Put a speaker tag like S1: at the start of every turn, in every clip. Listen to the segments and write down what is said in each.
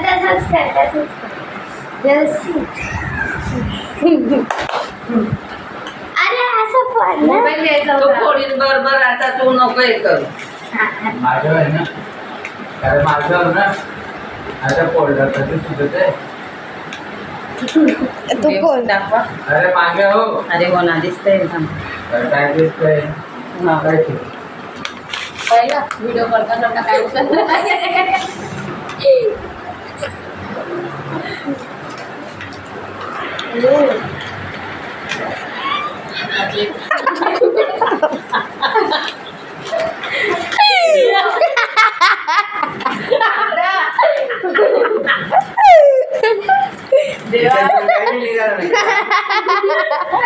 S1: तसंच कर. अरे असं पण ना.
S2: तू फोडीन बरोबर आता तू नको हे करू.
S3: माझं आहे ना, अरे माझं ना आता फोल्डर कसं सुचत आहे.
S1: तू कोण
S2: दाखवा.
S3: अरे मागे हो.
S2: अरे हो ना दिसतंय ना.
S3: काय दिसतंय काय ते?
S2: पहिला व्हिडिओ करता काय उचललं.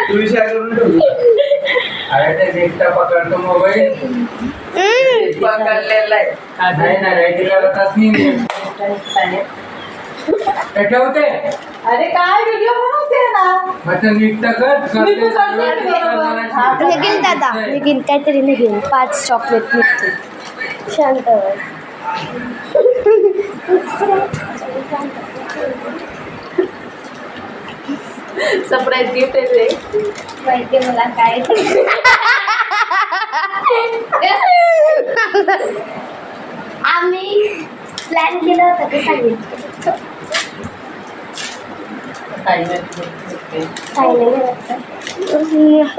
S3: तू विचार करून ठेवली. अरे ते देखता पकडतो मोबाईल
S2: पकडलेला आहे.
S3: नाही ना रेग्युलर नाही ठेवते.
S2: अरे काय व्हिडिओ बनवते ना.
S3: मतलब निघता कर
S1: निघेल दादा निघेल काहीतरी निघेल 5 चॉकलेट निघतील. शांत बस.
S2: सरप्राईज गिफ्ट आहे ते.
S1: माहिती मला काय. आम्ही प्लॅन केलं होतं ते सांगितलं.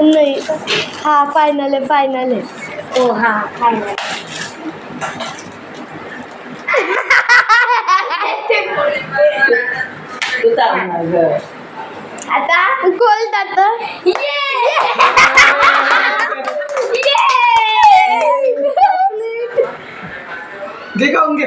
S1: नाही हा फायनल आहे. ओ हा फायनल.
S2: तू चालणार गं.
S1: आता गोल जात.
S3: दिखाऊंगे